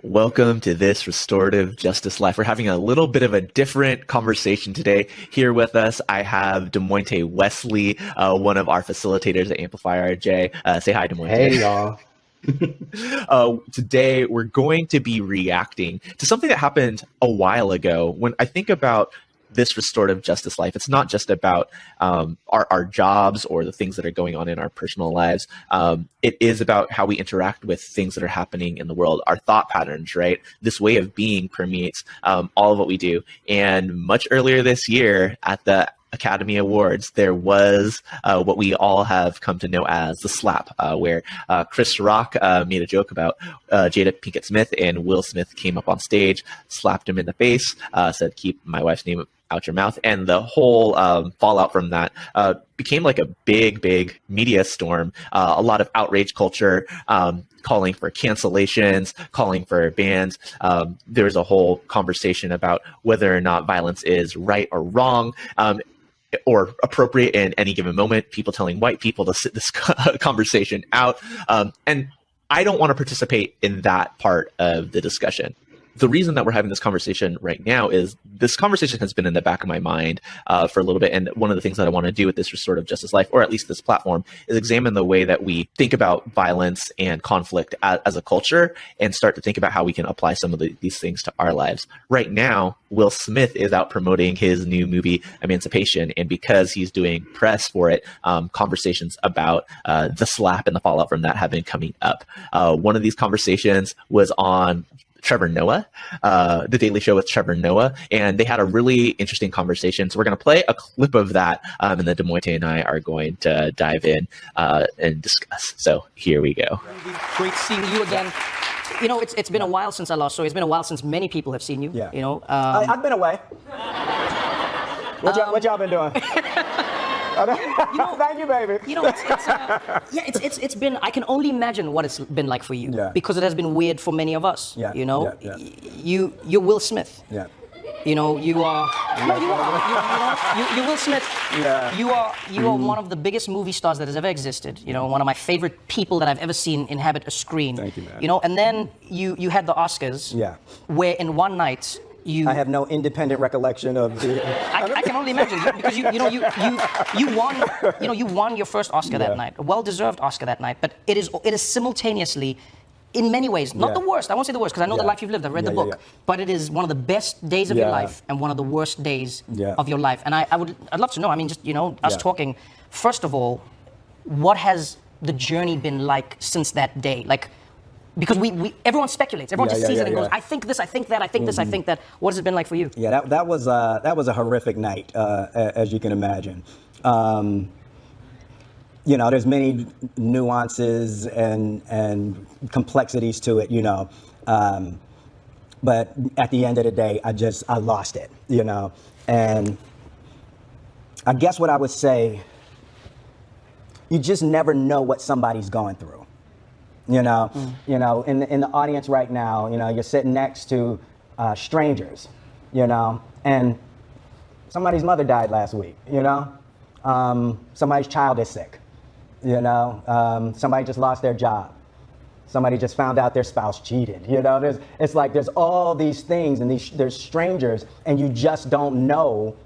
Welcome to this Restorative Justice Life. We're having a little bit of a different conversation today. Here with us, I have DeMointé Wesley, one of our facilitators at Amplify RJ. Say hi, DeMointé. Hey, y'all. Today, we're going to be reacting to something that happened a while ago. When I think about this restorative justice life, it's not just about our jobs or the things that are going on in our personal lives. It is about how we interact with things that are happening in the world, our thought patterns, right? This way of being permeates all of what we do. And much earlier this year at the Academy Awards, there was what we all have come to know as the slap, where Chris Rock made a joke about Jada Pinkett Smith, and Will Smith came up on stage, slapped him in the face, said, "Keep my wife's name out your mouth." And the whole fallout from that became like a big media storm, a lot of outrage culture, calling for cancellations, calling for bans. There was a whole conversation about whether or not violence is right or wrong, or appropriate in any given moment, people telling white people to sit this conversation out. And I don't want to participate in that part of the discussion. The reason that we're having this conversation right now is this conversation has been in the back of my mind for a little bit. And one of the things that I want to do with this restorative justice life, or at least this platform, is examine the way that we think about violence and conflict as a culture and start to think about how we can apply some of these things to our lives. Right now, Will Smith is out promoting his new movie, Emancipation. And because he's doing press for it, conversations about the slap and the fallout from that have been coming up. One of these conversations was on Trevor Noah, The Daily Show with Trevor Noah, and they had a really interesting conversation. So we're going to play a clip of that, and then DeMointé and I are going to dive in and discuss. So here we go. Great seeing you again. You know, it's been a while since I lost, so it's been a while since many people have seen you. Yeah. You know, I've been away. What y'all been doing? Thank you, baby. You know, it's been. I can only imagine what it's been like for you, because it has been weird for many of us. Yeah. You know, Yeah. you're Will Smith. Yeah. You know, you are. You're Will Smith. Yeah. You are one of the biggest movie stars that has ever existed. You know, one of my favorite people that I've ever seen inhabit a screen. Thank you, man. You know, and then you had the Oscars. Yeah. Where in one night. I have no independent recollection of the. I can only imagine, because you won your first Oscar that night, a well-deserved Oscar that night. But it is simultaneously, in many ways, not the worst. I won't say the worst, because I know the life you've lived. I've read the book, but it is one of the best days of your life and one of the worst days of your life. And I'd love to know. I mean, just us talking. First of all, what has the journey been like since that day? Like. Because everyone speculates, everyone just sees it and goes, I think this, I think that, I think this, I think that. What has it been like for you? Yeah, that was a horrific night, as you can imagine. You know, there's many nuances and complexities to it, you know. But at the end of the day, I lost it, you know. And I guess what I would say, you just never know what somebody's going through. You know, in the audience right now, you know, you're sitting next to strangers, you know, and somebody's mother died last week, you know, somebody's child is sick, you know, somebody just lost their job, somebody just found out their spouse cheated, you know, there's all these things, and there's strangers, and you just don't know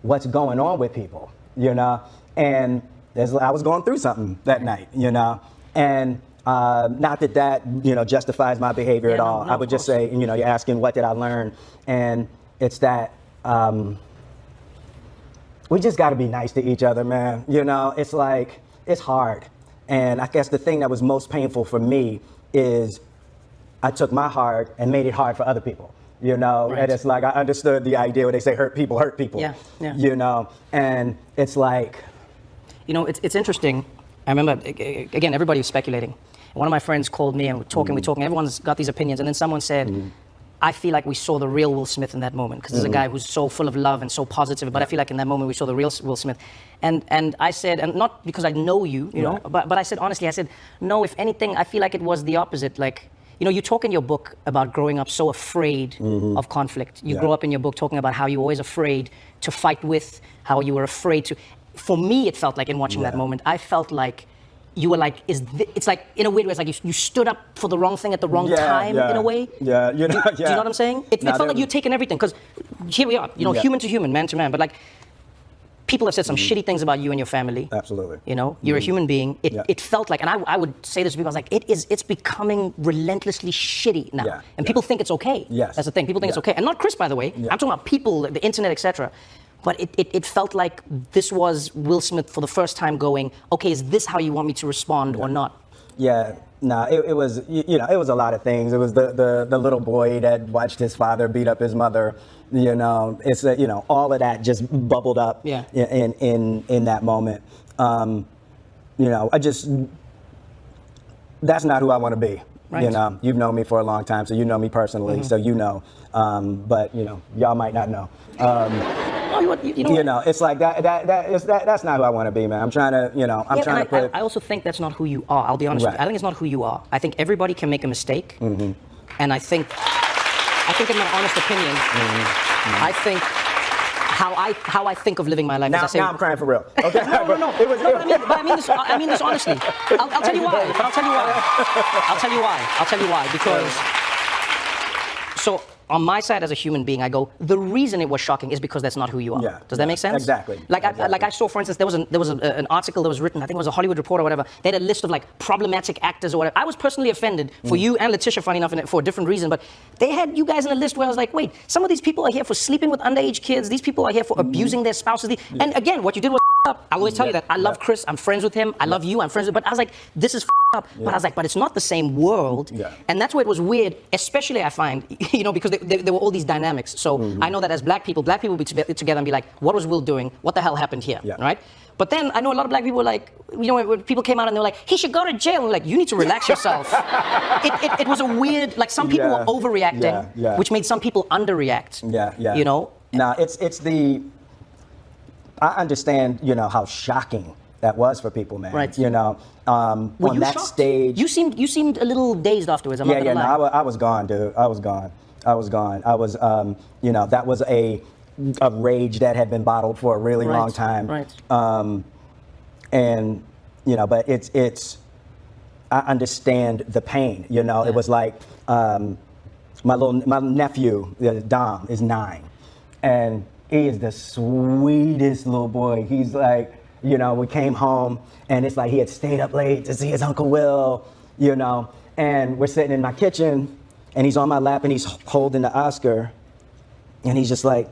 what's going on with people, you know, and I was going through something that night, you know, and not that justifies my behavior at all. I would just say, you know, you're asking what did I learn, and it's that we just got to be nice to each other, man. You know, it's like it's hard, and I guess the thing that was most painful for me is I took my heart and made it hard for other people. You know, and it's like I understood the idea where they say hurt people. Yeah. You know, and it's like, you know, it's interesting. I remember, again, everybody was speculating. One of my friends called me and we're talking. Everyone's got these opinions. And then someone said, I feel like we saw the real Will Smith in that moment, because there's a guy who's so full of love and so positive. But I feel like in that moment we saw the real Will Smith. And I said, and not because I know you, you know, but I said, honestly, no, if anything, I feel like it was the opposite. Like, you know, you talk in your book about growing up so afraid of conflict. You grow up in your book talking about how you're always afraid to fight with, how you were afraid to. For me, it felt like in watching that moment, I felt like you were like, it's like, in a weird way, it's like you stood up for the wrong thing at the wrong time, in a way. Yeah, Do you know what I'm saying? It felt like you'd taken everything, because here we are, human to human, man to man, but like, people have said some shitty things about you and your family. Absolutely. You're a human being. It felt like, and I would say this to people, I was like, it's becoming relentlessly shitty now. And people think it's okay. Yes. That's the thing. People think it's okay. And not Chris, by the way. I'm talking about people, the internet, etc. But it felt like this was Will Smith for the first time going, okay, is this how you want me to respond or not? Yeah, no, it was, it was a lot of things. It was the little boy that watched his father beat up his mother. It's all of that just bubbled up in that moment. That's not who I want to be. Right. You've known me for a long time, so you know me personally, so but y'all might not know. It's like that's not who I want to be, man. I'm trying to, I also think that's not who you are. I'll be honest with you. I think it's not who you are. I think everybody can make a mistake, and I think in my honest opinion, I think how I think of living my life. Now I'm crying for real. Okay. No. I mean this honestly. I'll tell you why. I'll tell you why. Because on my side as a human being, I go, the reason it was shocking is because that's not who you are. Yeah, Does that make sense? Exactly. I saw, for instance, there was an article that was written, I think it was a Hollywood Reporter or whatever. They had a list of like problematic actors or whatever. I was personally offended for you and Letitia, funny enough, for a different reason. But they had you guys in a list where I was like, wait, some of these people are here for sleeping with underage kids. These people are here for abusing their spouses. And again, what you did was up. I always tell you that. I love Chris. I'm friends with him. I love you. I'm friends with. But I was like, this is up. But I was like, but it's not the same world. And that's where it was weird, especially I find, because there were all these dynamics. So I know that as black people would be together and be like, what was Will doing? What the hell happened here? Right? But then I know a lot of black people were like, when people came out and they were like, he should go to jail. And we're like, you need to relax yourself. It was a weird, like some people were overreacting, which made some people underreact. Now it's the. I understand, how shocking that was for people, man. Right. On that stage. You seemed a little dazed afterwards. I'm not gonna lie. No, I was gone, dude. I was gone. I was, that was a rage that had been bottled for a really long time. Right. But it's. I understand the pain. It was like my nephew, Dom, is 9, and he is the sweetest little boy. He's like, we came home and it's like he had stayed up late to see his Uncle Will, and we're sitting in my kitchen and he's on my lap and he's holding the Oscar and he's just like,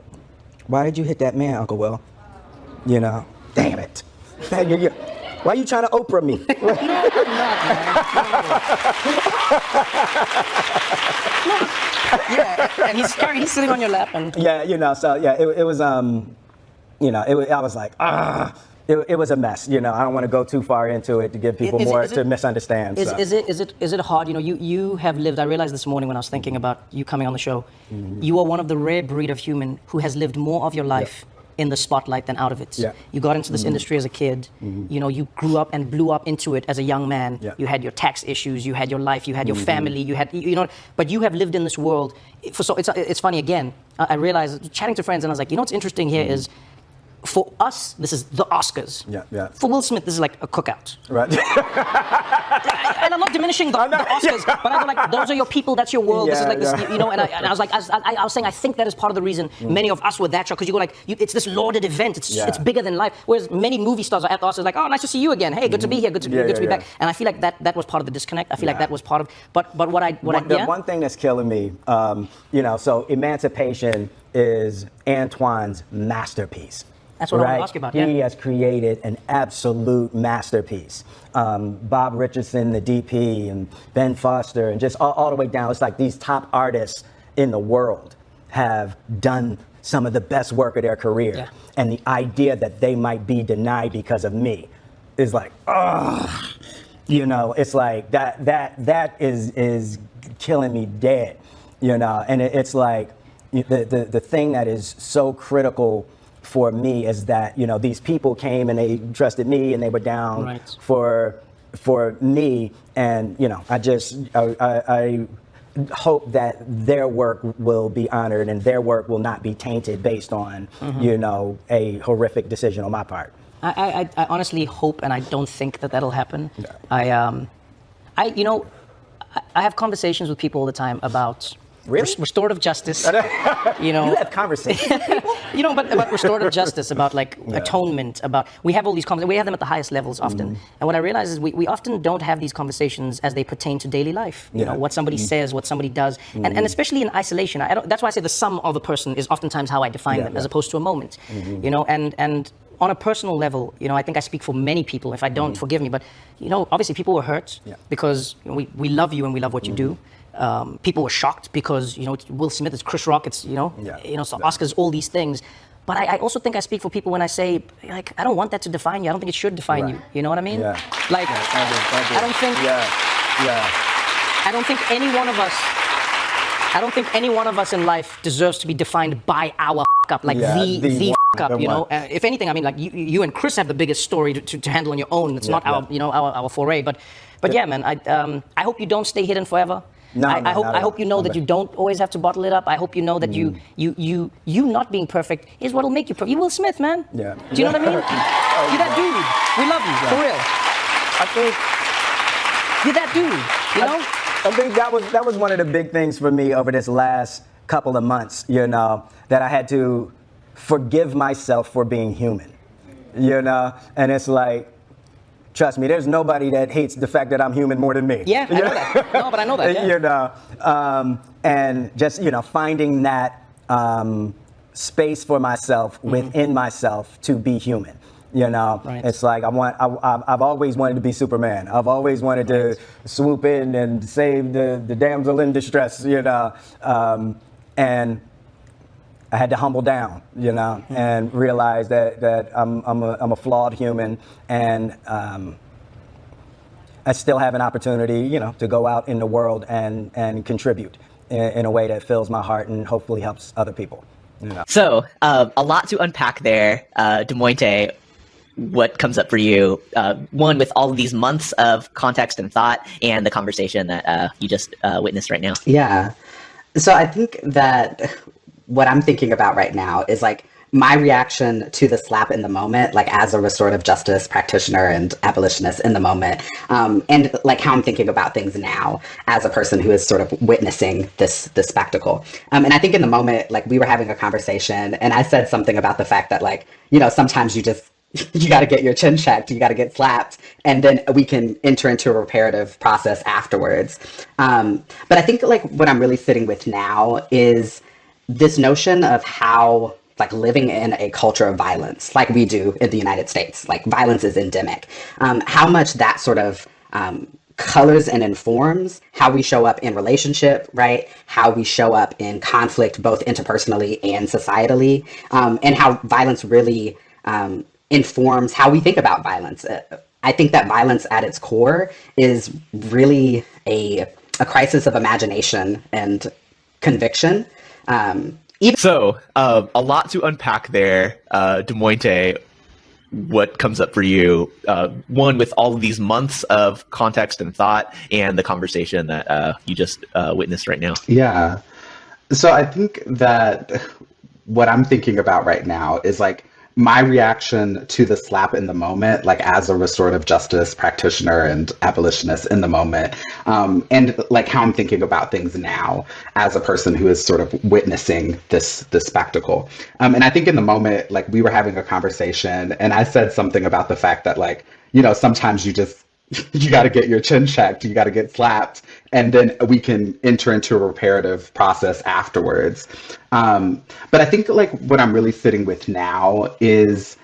why did you hit that man, Uncle Will? Damn it. Why are you trying to Oprah me? No, and he's sitting on your lap and it was I was like it was a mess. I don't want to go too far into it to give people to misunderstand. Is it hard? You have lived. I realized this morning when I was thinking about you coming on the show, you are one of the rare breed of human who has lived more of your life in the spotlight than out of it. You got into this industry as a kid. You grew up and blew up into it as a young man. You had your tax issues, you had your life, you had your family, you had but you have lived in this world. So it's funny again. I realized chatting to friends and I was like, what's interesting here is, for us, this is the Oscars. For Will Smith, this is like a cookout. Right. And I'm not diminishing the Oscars, but I go like, those are your people, that's your world. This is like this, and I was like, I was saying, I think that is part of the reason many of us were that shocked, because you go like, it's this lauded event, it's bigger than life. Whereas many movie stars are at the Oscars like, oh, nice to see you again. Hey, good to be here, good to be back. And I feel like that was part of the disconnect. I feel like that was part of. But the one thing that's killing me, so Emancipation is Antoine's masterpiece. That's what I want to ask you about. He has created an absolute masterpiece. Bob Richardson, the DP, and Ben Foster, and just all the way down. It's like these top artists in the world have done some of the best work of their career. And the idea that they might be denied because of me is like, it's like that is killing me dead, and it's like the thing that is so critical for me is that these people came and they trusted me and they were down for me, and I hope that their work will be honored and their work will not be tainted based on a horrific decision on my part. I honestly hope, and I don't think that that'll happen. Yeah. I have conversations with people all the time about restorative justice. You You have conversations. but about restorative justice, about like atonement, about we have all these conversations. We have them at the highest levels often. And what I realize is we often don't have these conversations as they pertain to daily life. You know, what somebody says, what somebody does, and especially in isolation. That's why I say the sum of a person is oftentimes how I define them, as opposed to a moment. You know, and on a personal level, you know, I think I speak for many people. If I don't, forgive me. But you know, obviously, people were hurt because we love you and we love what you do. People were shocked because Will Smith, it's Chris Rock, it's so Oscars, all these things. But I also think I speak for people when I say, like, I don't want that to define you. I don't think it should define you. You know what I mean? Yeah. Like, I don't think. I don't think any one of us. I don't think any one of us in life deserves to be defined by our up, like the up. You know, if anything, I mean, like you and Chris have the biggest story to handle on your own. It's not our foray. But yeah, man, I hope you don't stay hidden forever. I hope you know that you don't always have to bottle it up. I hope you know that you not being perfect is what'll make you perfect. You Will Smith, man. Yeah. Do you know what I mean? You're that dude. We love you, for real. I think you're that dude. You know. I think that was one of the big things for me over this last couple of months. You know, that I had to forgive myself for being human. You know, and it's like. Trust me, there's nobody that hates the fact that I'm human more than me. Yeah, I know that. No, but I know that. Yeah. You know, and just finding that space for myself within myself to be human. You know, It's like I've always wanted to be Superman. I've always wanted to swoop in and save the damsel in distress. You know, and I had to humble down, and realize that I'm a flawed human, and I still have an opportunity, to go out in the world and contribute in a way that fills my heart and hopefully helps other people. So a lot to unpack there, DeMointé. What comes up for you? One, with all of these months of context and thought, and the conversation that you just witnessed right now. Yeah. So I think that what I'm thinking about right now is like my reaction to the slap in the moment, like as a restorative justice practitioner and abolitionist in the moment, and like how I'm thinking about things now as a person who is sort of witnessing this spectacle. And I think in the moment, like we were having a conversation and I said something about the fact that like, sometimes you got to get your chin checked, you got to get slapped, and then we can enter into a reparative process afterwards. But I think like what I'm really sitting with now is this notion of how like living in a culture of violence, like we do in the United States, like violence is endemic, how much that sort of colors and informs how we show up in relationship, right? How we show up in conflict, both interpersonally and societally, and how violence really informs how we think about violence. I think that violence at its core is really a crisis of imagination and conviction. So, a lot to unpack there, DeMointé. What comes up for you? One, with all of these months of context and thought, and the conversation that you just witnessed right now. Yeah. So I think that what I'm thinking about right now is like my reaction to the slap in the moment, like as a restorative justice practitioner and abolitionist in the moment, and like how I'm thinking about things now as a person who is sort of witnessing this spectacle. And I think in the moment, like we were having a conversation and I said something about the fact that like, sometimes you got to get your chin checked, you got to get slapped, and then we can enter into a reparative process afterwards. But I think like what I'm really sitting with now is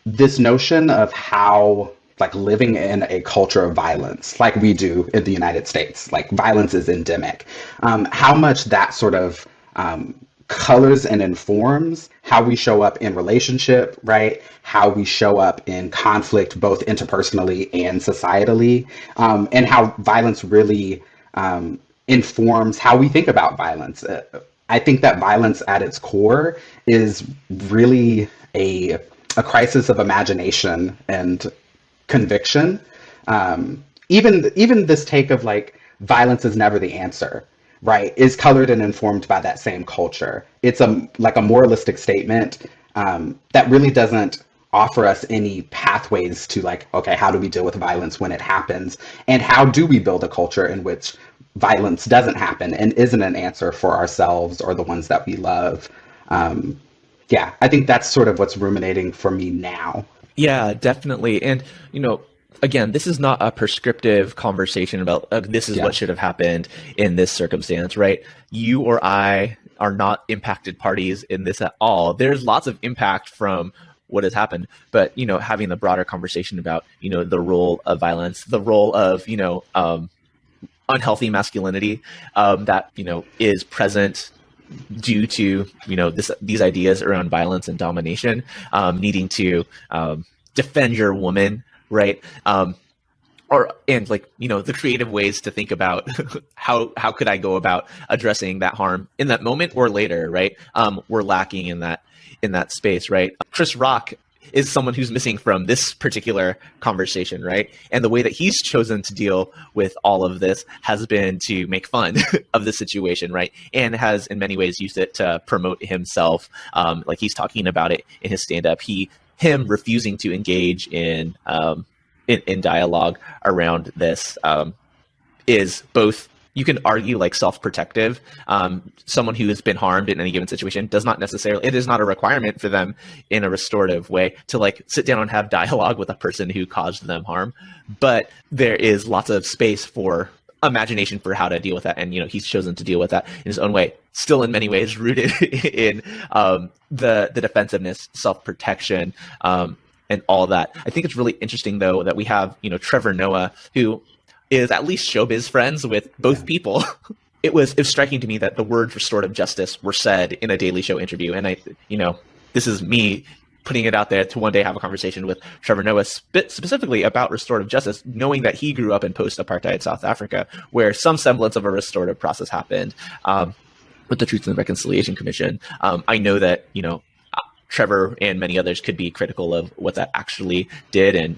this notion of how like living in a culture of violence, like we do in the United States, like violence is endemic, how much that sort of colors and informs how we show up in relationship, right? How we show up in conflict, both interpersonally and societally, and how violence really informs how we think about violence. I think that violence at its core is really a crisis of imagination and conviction. Even this take of like violence is never the answer, right, is colored and informed by that same culture. It's like a moralistic statement that really doesn't offer us any pathways to like, okay, how do we deal with violence when it happens? And how do we build a culture in which violence doesn't happen and isn't an answer for ourselves or the ones that we love? Yeah, I think that's sort of what's ruminating for me now. Yeah, definitely. And, again, this is not a prescriptive conversation about this is what should have happened in this circumstance, right? You or I are not impacted parties in this at all. There's lots of impact from what has happened, but, having the broader conversation about, the role of violence, the role of, unhealthy masculinity that, is present due to these ideas around violence and domination, needing to defend your woman, right? And the creative ways to think about how could I go about addressing that harm in that moment or later, right? We're lacking in that space, right? Chris Rock is someone who's missing from this particular conversation, right? And the way that he's chosen to deal with all of this has been to make fun of the situation, right? And has in many ways used it to promote himself. Like he's talking about it in his stand-up. Him refusing to engage in dialogue around this is both, you can argue, like self-protective. Someone who has been harmed in any given situation does not necessarily, it is not a requirement for them in a restorative way to like sit down and have dialogue with a person who caused them harm. But there is lots of space for imagination for how to deal with that. And, he's chosen to deal with that in his own way, still in many ways rooted in the defensiveness, self-protection, and all that. I think it's really interesting, though, that we have, Trevor Noah, who is at least showbiz friends with both people. It was striking to me that the words restorative justice were said in a Daily Show interview. And this is me putting it out there to one day have a conversation with Trevor Noah specifically about restorative justice, knowing that he grew up in post-apartheid South Africa, where some semblance of a restorative process happened with the Truth and Reconciliation Commission. I know that, Trevor and many others could be critical of what that actually did. And,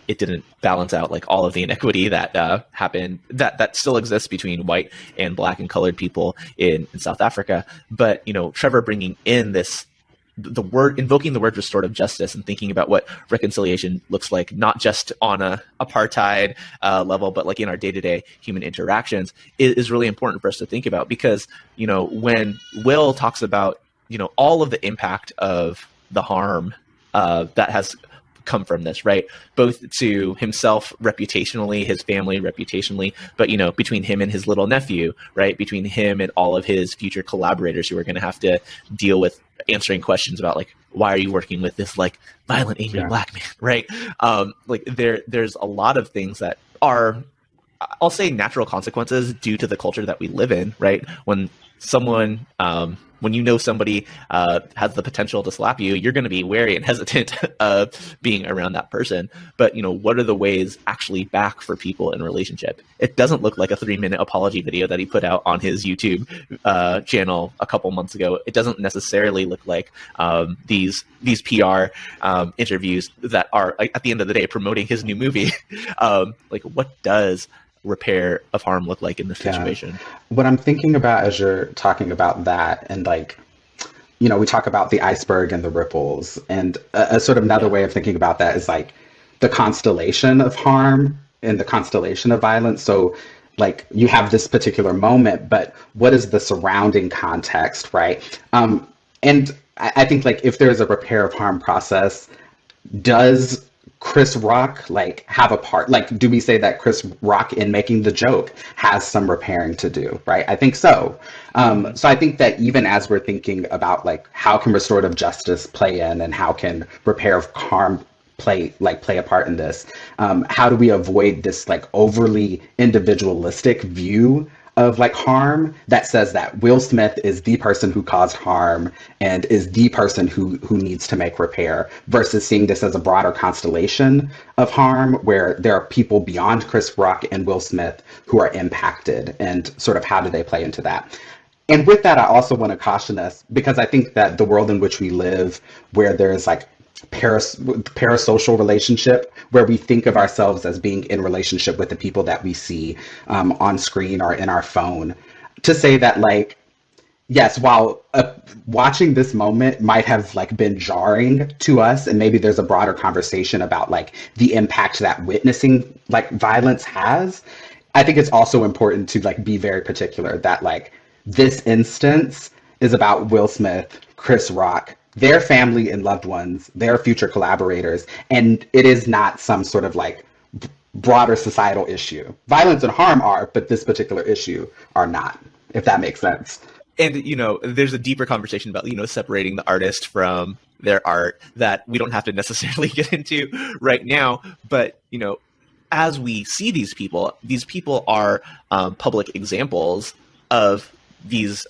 it didn't balance out like all of the inequity that happened, that still exists between white and black and colored people in South Africa. But, Trevor bringing in invoking the word restorative justice and thinking about what reconciliation looks like, not just on a apartheid level, but like in our day-to-day human interactions is really important for us to think about. Because, when Will talks about, all of the impact of the harm that has come from this, right? Both to himself reputationally, his family reputationally, but, between him and his little nephew, right? Between him and all of his future collaborators who are going to have to deal with answering questions about like, why are you working with this like violent, angry black man, right? There's a lot of things that are, I'll say, natural consequences due to the culture that we live in, right? When someone, when somebody has the potential to slap you, you're going to be wary and hesitant of being around that person. But, what are the ways actually back for people in a relationship? It doesn't look like a 3-minute apology video that he put out on his YouTube channel a couple months ago. It doesn't necessarily look like these PR interviews that are, at the end of the day, promoting his new movie. What does repair of harm look like in this situation? What I'm thinking about as you're talking about that, and we talk about the iceberg and the ripples, and a sort of another way of thinking about that is like the constellation of harm and the constellation of violence. So like you have this particular moment, but what is the surrounding context, right? And I think like if there's a repair of harm process, does Chris Rock like have a part? Like, do we say that Chris Rock in making the joke has some repairing to do, right? I think so. So I think that even as we're thinking about like how can restorative justice play in and how can repair of harm play a part in this, how do we avoid this like overly individualistic view of like harm that says that Will Smith is the person who caused harm and is the person who needs to make repair, versus seeing this as a broader constellation of harm where there are people beyond Chris Rock and Will Smith who are impacted, and sort of how do they play into that? And with that, I also want to caution us, because I think that the world in which we live, where there's like parasocial relationship, where we think of ourselves as being in relationship with the people that we see on screen or in our phone, to say that like yes, while watching this moment might have like been jarring to us, and maybe there's a broader conversation about like the impact that witnessing like violence has, I think it's also important to like be very particular that like this instance is about Will Smith, Chris Rock, their family and loved ones, their future collaborators, and it is not some sort of like broader societal issue. Violence and harm are, but this particular issue are not, if that makes sense. And, there's a deeper conversation about, separating the artist from their art that we don't have to necessarily get into right now. But, as we see these people are public examples of these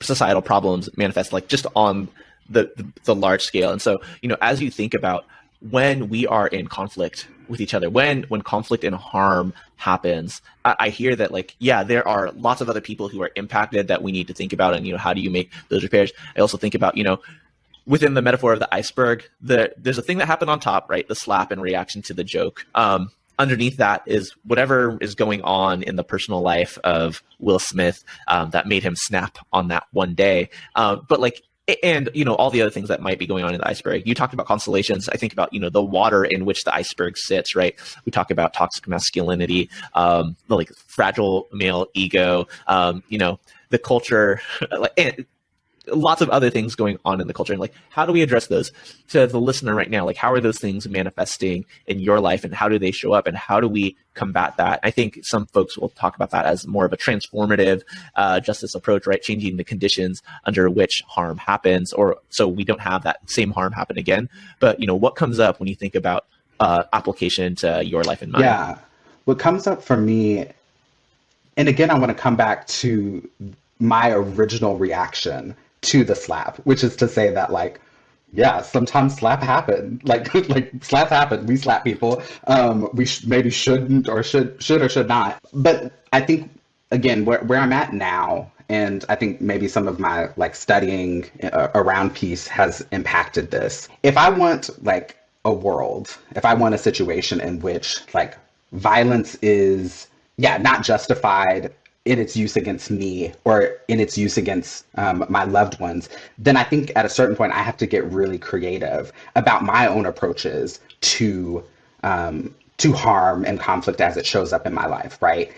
societal problems manifest like just on the large scale. And so, as you think about when we are in conflict with each other, when conflict and harm happens, I hear that like, yeah, there are lots of other people who are impacted that we need to think about. And, how do you make those repairs? I also think about, within the metaphor of the iceberg, there's a thing that happened on top, right? The slap in reaction to the joke. Underneath that is whatever is going on in the personal life of Will Smith that made him snap on that one day. But like, and all the other things that might be going on in the iceberg. You talked about constellations. I think about the water in which the iceberg sits, right? We talk about toxic masculinity, like fragile male ego, the culture, and lots of other things going on in the culture. And like, how do we address those to the listener right now? Like, how are those things manifesting in your life, and how do they show up, and how do we combat that? I think some folks will talk about that as more of a transformative justice approach, right? Changing the conditions under which harm happens, or so we don't have that same harm happen again. But what comes up when you think about application to your life and mine? Yeah, what comes up for me, and again, I want to come back to my original reaction to the slap, which is to say that like, yeah, sometimes slap happen. Like slaps happen. We slap people. We maybe shouldn't or should or should not. But I think again, where I'm at now, and I think maybe some of my like studying around peace has impacted this. If I want like a world, if I want a situation in which like violence is not justified in its use against me or in its use against my loved ones, then I think at a certain point I have to get really creative about my own approaches to harm and conflict as it shows up in my life, right?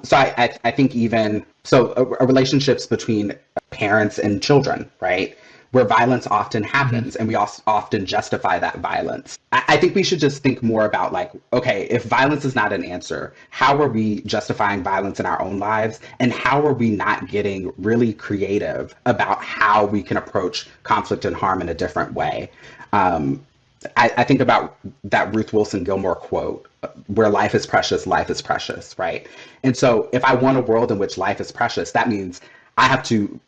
So I think even so, relationships between parents and children, right? Where violence often happens, and we often justify that violence. I think we should just think more about like, okay, if violence is not an answer, how are we justifying violence in our own lives? And how are we not getting really creative about how we can approach conflict and harm in a different way? I think about that Ruth Wilson Gilmore quote, where life is precious, right? And so if I want a world in which life is precious, that means I have to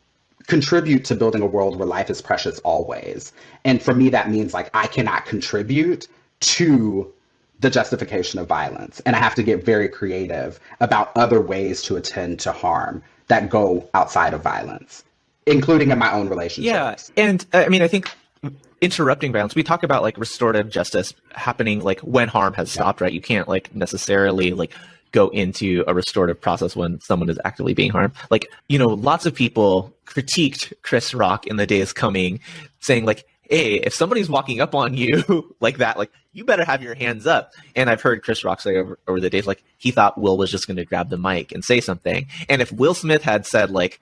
contribute to building a world where life is precious always. And for me, that means like I cannot contribute to the justification of violence. And I have to get very creative about other ways to attend to harm that go outside of violence, including in my own relationships. Yeah. And I mean, I think interrupting violence, we talk about like restorative justice happening like when harm has stopped, right? You can't like necessarily like go into a restorative process when someone is actively being harmed. Like, lots of people critiqued Chris Rock in the days coming, saying like, hey, if somebody's walking up on you like that, like you better have your hands up. And I've heard Chris Rock say over the days, like he thought Will was just going to grab the mic and say something. And if Will Smith had said like,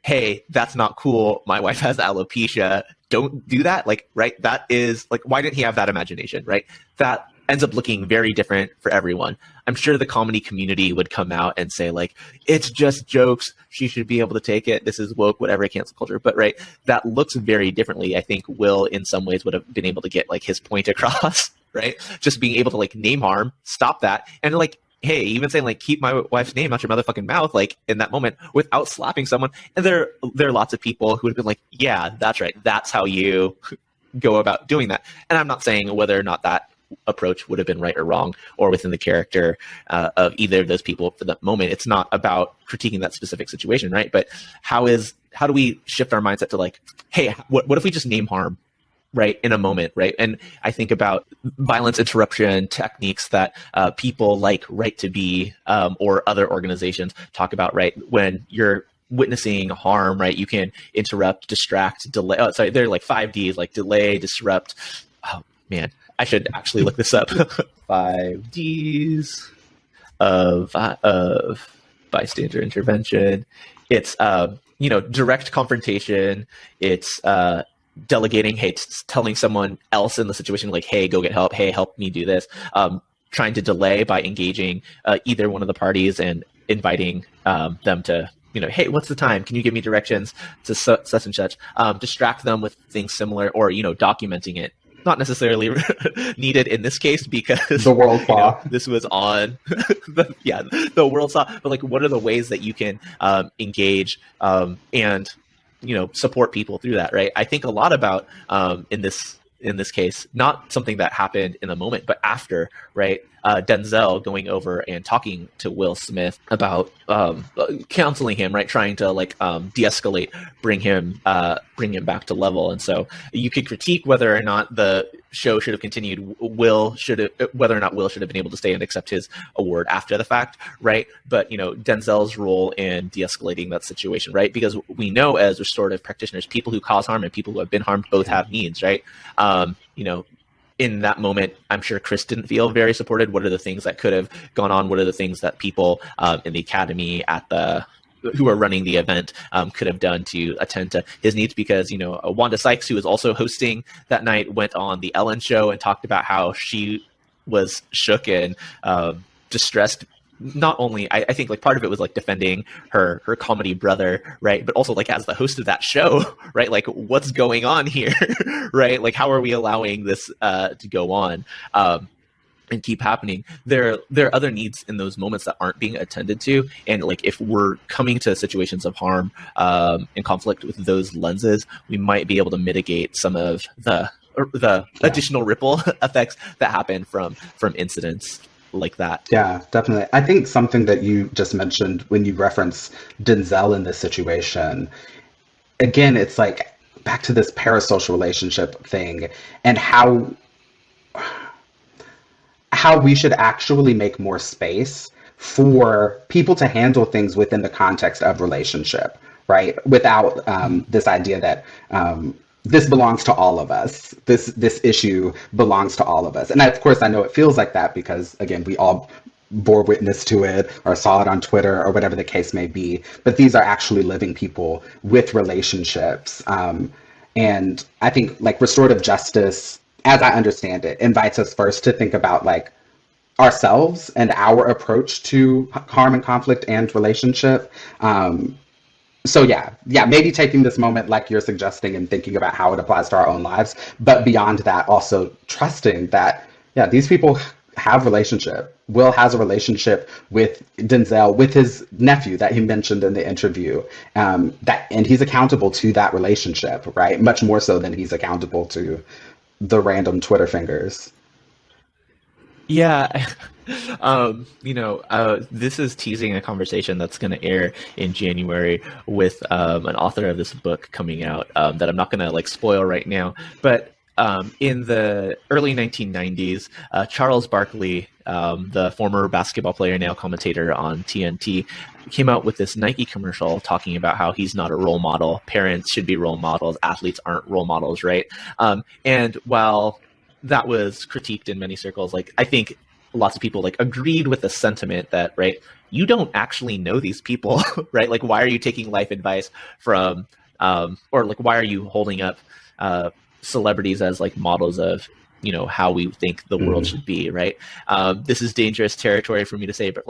hey, that's not cool, my wife has alopecia, don't do that, like, right, that is like, why didn't he have that imagination, right? That ends up looking very different for everyone. I'm sure the comedy community would come out and say like, it's just jokes, she should be able to take it, this is woke, whatever, cancel culture. But right, that looks very differently. I think Will in some ways would have been able to get like his point across, right? Just being able to like name harm, stop that, and like, hey, even saying like, keep my wife's name out your motherfucking mouth, like in that moment without slapping someone. And there are lots of people who would have been like, yeah, that's right, that's how you go about doing that. And I'm not saying whether or not that approach would have been right or wrong or within the character of either of those people for that moment. It's not about critiquing that specific situation, right? But how do we shift our mindset to like, hey, what if we just name harm, right, in a moment, right? And I think about violence interruption techniques that people like Right to Be or other organizations talk about, right? When you're witnessing harm, right? You can interrupt, distract, delay. Oh, sorry, they're like 5Ds, like delay, disrupt. Oh man, I should actually look this up. 5Ds of bystander intervention. It's direct confrontation. It's delegating, hey, telling someone else in the situation, like, hey, go get help. Hey, help me do this. Trying to delay by engaging either one of the parties and inviting them to, hey, what's the time? Can you give me directions to such and such? Distract them with things similar, or, documenting it. Not necessarily needed in this case because the world saw. This was on the world saw. But like, what are the ways that you can engage and support people through that, right? I think a lot about in this case, not something that happened in the moment, but after, right? Denzel going over and talking to Will Smith about counseling him, right? Trying to de-escalate, bring him back to level. And so you could critique whether or not the show should have continued. Whether or not Will should have been able to stay and accept his award after the fact, right? But Denzel's role in de-escalating that situation, right? Because we know as restorative practitioners, people who cause harm and people who have been harmed both have needs, right? In that moment, I'm sure Chris didn't feel very supported. What are the things that could have gone on? What are the things that people in the academy who are running the event could have done to attend to his needs? Because, Wanda Sykes, who was also hosting that night, went on the Ellen show and talked about how she was shook and distressed. Not only, I think part of it was defending her comedy brother, right? But also as the host of that show, right? What's going on here, right? How are we allowing this to go on and keep happening? There are other needs in those moments that aren't being attended to. And if we're coming to situations of harm and conflict with those lenses, we might be able to mitigate some of the additional ripple effects that happen from incidents like that. Yeah, definitely. I think something that you just mentioned when you reference Denzel in this situation, again, it's back to this parasocial relationship thing and how we should actually make more space for people to handle things within the context of relationship, right? Without this idea that this belongs to all of us. This issue belongs to all of us. And of course, I know it feels like that because, again, we all bore witness to it or saw it on Twitter or whatever the case may be. But these are actually living people with relationships. And I think restorative justice, as I understand it, invites us first to think about ourselves and our approach to harm and conflict and relationship. So yeah, maybe taking this moment like you're suggesting and thinking about how it applies to our own lives, but beyond that, also trusting that, these people have relationship. Will has a relationship with Denzel, with his nephew that he mentioned in the interview, and he's accountable to that relationship, right? Much more so than he's accountable to the random Twitter fingers. Yeah. This is teasing a conversation that's going to air in January with an author of this book coming out that I'm not going to spoil right now. But in the early 1990s, Charles Barkley, the former basketball player, now commentator on TNT, came out with this Nike commercial talking about how he's not a role model. Parents should be role models. Athletes aren't role models, right? And while that was critiqued in many circles, I think lots of people agreed with the sentiment that, right, you don't actually know these people, right? Why are you taking life advice from, or why are you holding up celebrities as models of, how we think the world should be, right? This is dangerous territory for me to say, but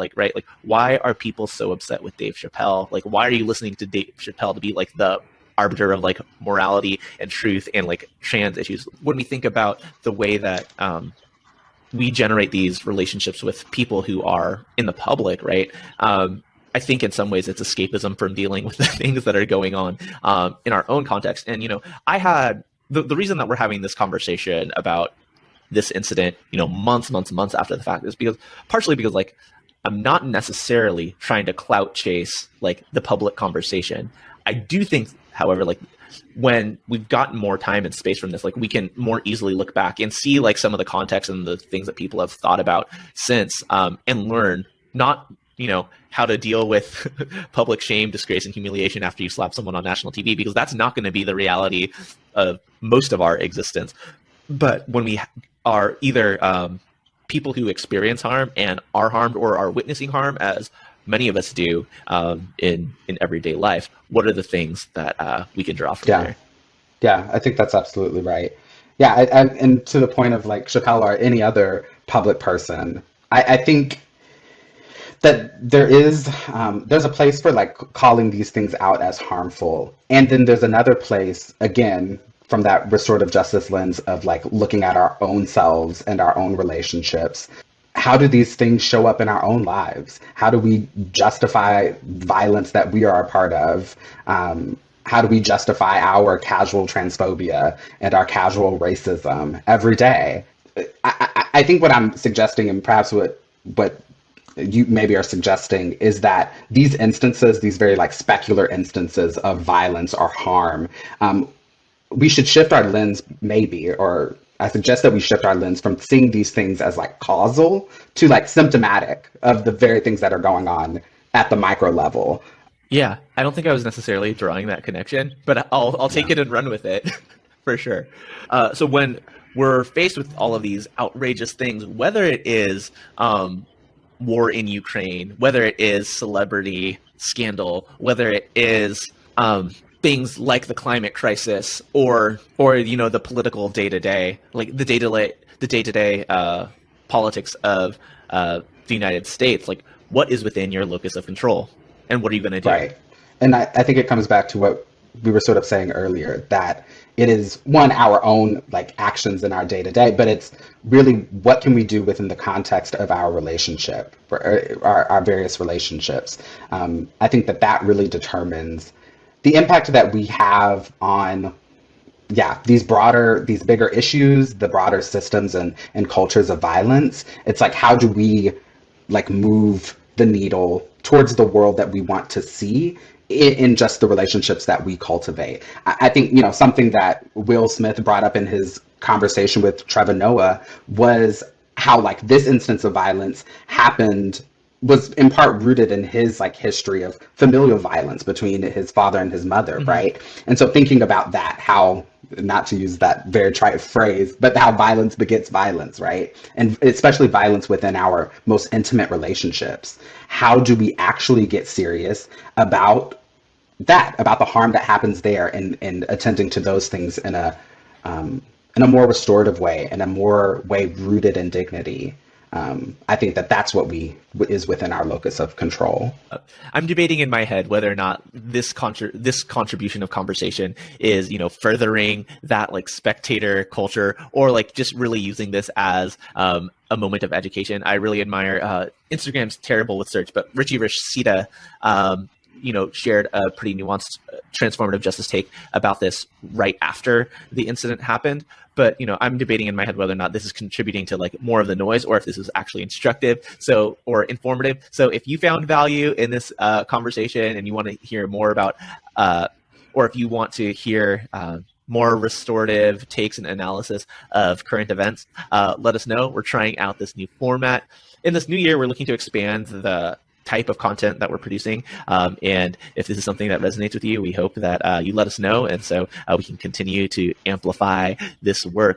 why are people so upset with Dave Chappelle? Why are you listening to Dave Chappelle to be the arbiter of morality and truth and trans issues? When we think about the way that we generate these relationships with people who are in the public, right? I think in some ways it's escapism from dealing with the things that are going on in our own context. And, I had the reason that we're having this conversation about this incident, months after the fact is partially because I'm not necessarily trying to clout chase the public conversation. I do think, however, when we've gotten more time and space from this, we can more easily look back and see some of the context and the things that people have thought about since, and learn not how to deal with public shame, disgrace, and humiliation after you slap someone on national TV, because that's not going to be the reality of most of our existence. But when we are either people who experience harm and are harmed, or are witnessing harm, as many of us do in everyday life, what are the things that we can draw from there? Yeah, I think that's absolutely right. Yeah, and to the point of like Chappelle or any other public person, I think that there's a place for like calling these things out as harmful, and then there's another place, again, from that restorative justice lens of like looking at our own selves and our own relationships. How do these things show up in our own lives? How do we justify violence that we are a part of? How do we justify our casual transphobia and our casual racism every day? I think what I'm suggesting, and perhaps what you maybe are suggesting, is that these instances, these very like specular instances of violence or harm, we should shift our lens, maybe, or I suggest that we shift our lens from seeing these things as like causal to like symptomatic of the very things that are going on at the micro level. Yeah, I don't think I was necessarily drawing that connection, but I'll take it and run with it for sure. So when we're faced with all of these outrageous things, whether it is war in Ukraine, whether it is celebrity scandal, whether it is things like the climate crisis, or the political day-to-day, like the day-to-day politics of the United States, like what is within your locus of control? And what are you going to do? Right. And I think it comes back to what we were sort of saying earlier, that it is, one, our own like actions in our day to day, but it's really what can we do within the context of our relationship, our various relationships. I think that really determines the impact that we have on, these bigger issues, the broader systems and cultures of violence. It's like, how do we like move the needle towards the world that we want to see in just the relationships that we cultivate. I think, something that Will Smith brought up in his conversation with Trevor Noah was how like this instance of violence was in part rooted in his like history of familial violence between his father and his mother, mm-hmm. right? And so thinking about that, how, not to use that very trite phrase, but how violence begets violence, right? And especially violence within our most intimate relationships. How do we actually get serious about that, about the harm that happens there, and attending to those things in a more restorative way, in a more way rooted in dignity? I think that's what is within our locus of control. I'm debating in my head whether or not this contribution of conversation is, furthering that like spectator culture, or like just really using this as a moment of education. I really admire Instagram's terrible with search, but Richie Rashida, shared a pretty nuanced transformative justice take about this right after the incident happened. But, I'm debating in my head whether or not this is contributing to like more of the noise, or if this is actually instructive, or informative. So if you found value in this conversation and you want to hear more about, or if you want to hear more restorative takes and analysis of current events, let us know. We're trying out this new format. In this new year, we're looking to expand the type of content that we're producing. And if this is something that resonates with you, we hope that you let us know. And so we can continue to amplify this work.